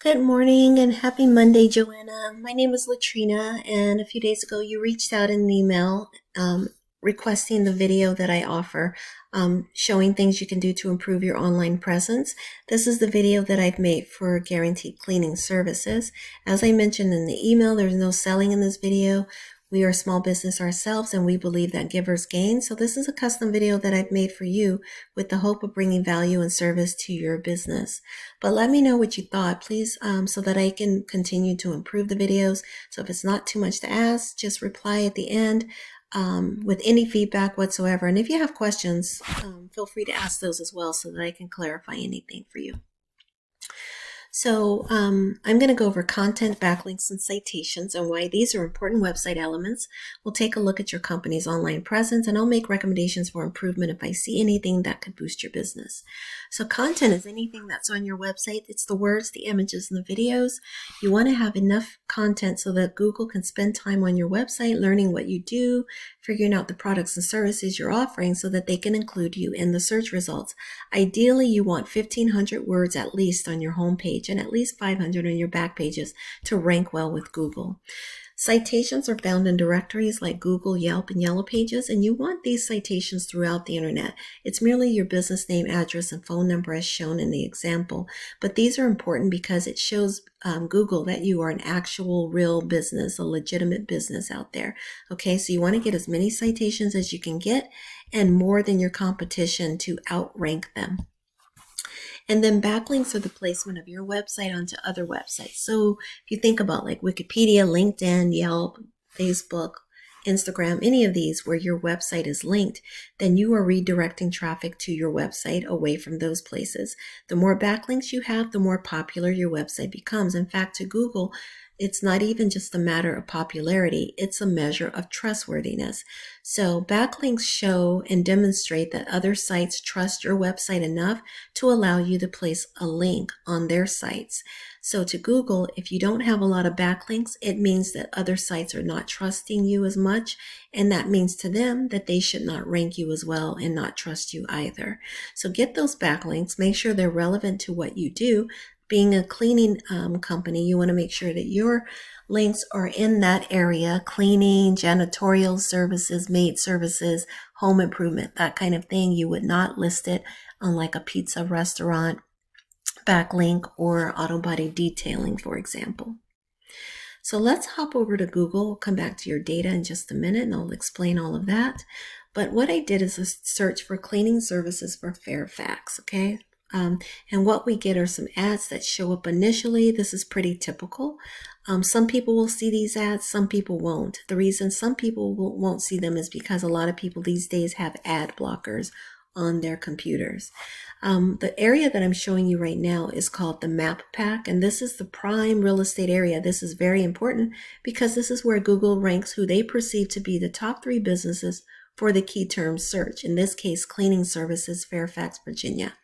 Good morning and happy Monday, Joanna. My name is Latrina, and a few days ago you reached out in an email requesting the video that I offer, showing things you can do to improve your online presence. This is the video that I've made for Guaranteed Cleaning Services. As I mentioned in the email, there's no selling in this video. We are a small business ourselves, and we believe that givers gain. So this is a custom video that I've made for you with the hope of bringing value and service to your business. But let me know what you thought, please, so that I can continue to improve the videos. So if it's not too much to ask, just reply at the end with any feedback whatsoever. And if you have questions, feel free to ask those as well so that I can clarify anything for you. So I'm going to go over content, backlinks, and citations and why these are important website elements. We'll take a look at your company's online presence, and I'll make recommendations for improvement if I see anything that could boost your business. So content is anything that's on your website. It's the words, the images, and the videos. You want to have enough content so that Google can spend time on your website learning what you do, figuring out the products and services you're offering so that they can include you in the search results. Ideally, you want 1,500 words at least on your homepage and at least 500 on your back pages to rank well with Google. Citations are found in directories like Google, Yelp, and Yellow Pages, and you want these citations throughout the internet. It's merely your business name, address, and phone number as shown in the example, but these are important because it shows Google that you are an actual real business, a legitimate business out there. Okay, so you want to get as many citations as you can get and more than your competition to outrank them. And then backlinks are the placement of your website onto other websites. So if you think about like Wikipedia, LinkedIn, Yelp, Facebook, Instagram, any of these where your website is linked, then you are redirecting traffic to your website away from those places. The more backlinks you have, the more popular your website becomes. In fact, to Google, it's not even just a matter of popularity, it's a measure of trustworthiness. So backlinks show and demonstrate that other sites trust your website enough to allow you to place a link on their sites. So to Google, if you don't have a lot of backlinks, it means that other sites are not trusting you as much, and that means to them that they should not rank you as well and not trust you either. So get those backlinks, make sure they're relevant to what you do. Being a cleaning company, you want to make sure that your links are in that area: cleaning, janitorial services, maid services, home improvement, that kind of thing. You would not list it on like a pizza restaurant backlink or auto body detailing, for example. So let's hop over to Google. We'll come back to your data in just a minute and I'll explain all of that. But what I did is a search for cleaning services for Fairfax, okay? And what we get are some ads that show up initially. This is pretty typical. Some people will see these ads, some people won't. The reason some people won't see them is because a lot of people these days have ad blockers on their computers. The area that I'm showing you right now is called the Map Pack, and this is the prime real estate area. This is very important because this is where Google ranks who they perceive to be the top 3 businesses for the key term search. In this case, cleaning services, Fairfax, Virginia.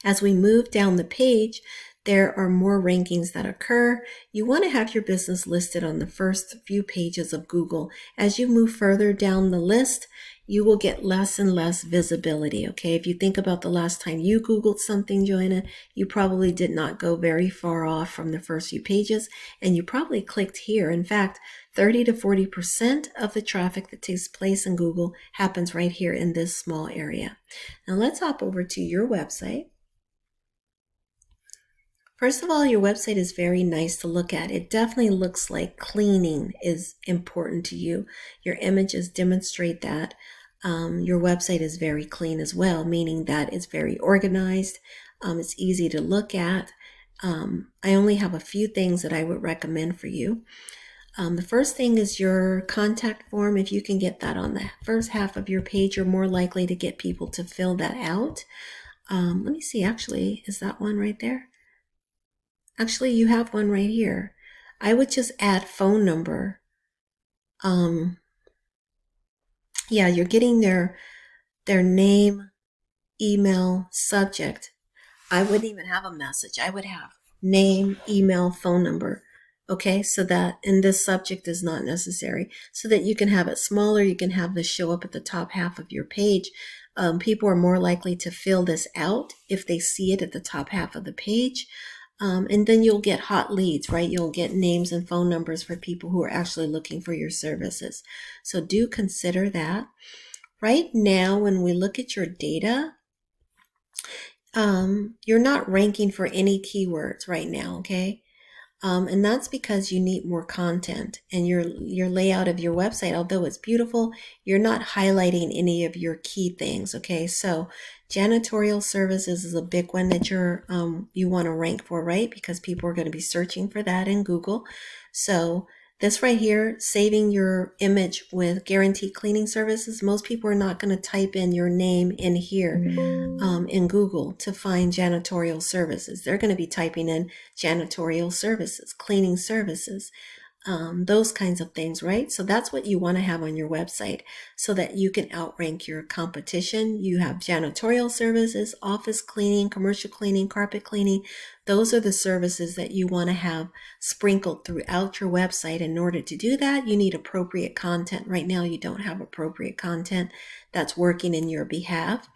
As we move down the page, there are more rankings that occur. You want to have your business listed on the first few pages of Google. As you move further down the list, you will get less and less visibility, okay? If you think about the last time you Googled something, Joanna, you probably did not go very far off from the first few pages, and you probably clicked here. In fact, 30 to 40% of the traffic that takes place in Google happens right here in this small area. Now let's hop over to your website. First of all, your website is very nice to look at. It definitely looks like cleaning is important to you. Your images demonstrate that. Your website is very clean as well, meaning that it's very organized. It's easy to look at. I only have a few things that I would recommend for you. The first thing is your contact form. If you can get that on the first half of your page, you're more likely to get people to fill that out. Let me see, actually, is that one right there? Actually, you have one right here. I would just add phone number. Yeah, you're getting their name, email, subject. I wouldn't even have a message. I would have name, email, phone number. Okay, so that, and this subject is not necessary, so that you can have it smaller. You can have this show up at the top half of your page. People are more likely to fill this out if they see it at the top half of the page. And then you'll get hot leads, right? You'll get names and phone numbers for people who are actually looking for your services. So do consider that. Right now, when we look at your data, you're not ranking for any keywords right now, okay? And that's because you need more content, and your layout of your website, although it's beautiful, you're not highlighting any of your key things. Okay, so janitorial services is a big one that you want to rank for, right? Because people are going to be searching for that in Google. So this right here, saving your image with guaranteed cleaning services, most people are not going to type in your name in here in Google to find janitorial services. They're going to be typing in janitorial services, cleaning services, those kinds of things, right? So that's what you want to have on your website so that you can outrank your competition. You have janitorial services, office cleaning, commercial cleaning, carpet cleaning. Those are the services that you want to have sprinkled throughout your website. In order to do that, you need appropriate content. Right now, you don't have appropriate content that's working in your behalf.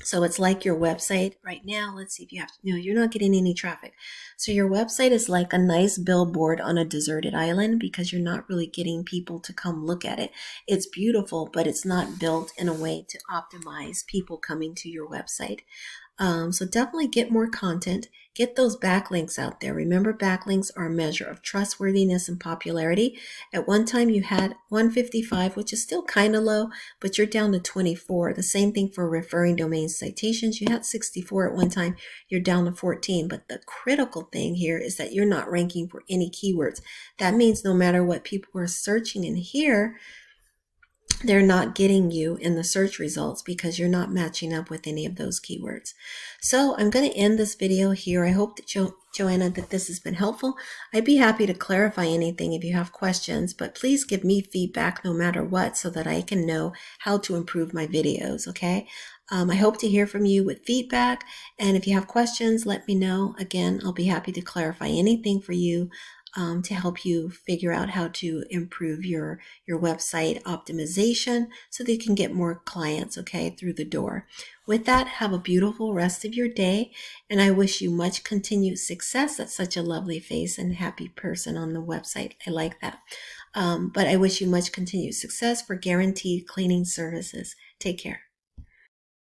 So it's like your website right now. Let's see if you have, you're not getting any traffic. So your website is like a nice billboard on a deserted island because you're not really getting people to come look at it. It's beautiful, but it's not built in a way to optimize people coming to your website. So definitely get more content, get those backlinks out there. Remember, backlinks are a measure of trustworthiness and popularity. At one time you had 155, which is still kind of low, but you're down to 24. The same thing for referring domain citations. You had 64 at one time, you're down to 14. But the critical thing here is that you're not ranking for any keywords. That means no matter what people are searching in here, they're not getting you in the search results because you're not matching up with any of those keywords. So I'm going to end this video here. I hope that Joanna, that this has been helpful. I'd be happy to clarify anything if you have questions, but please give me feedback no matter what so that I can know how to improve my videos, okay? I hope to hear from you with feedback, and if you have questions, let me know. Again, I'll be happy to clarify anything for you to help you figure out how to improve your website optimization so that you can get more clients, okay, through the door. With that, have a beautiful rest of your day, and I wish you much continued success. That's such a lovely face and happy person on the website. I like that. But I wish you much continued success for guaranteed cleaning services. Take care.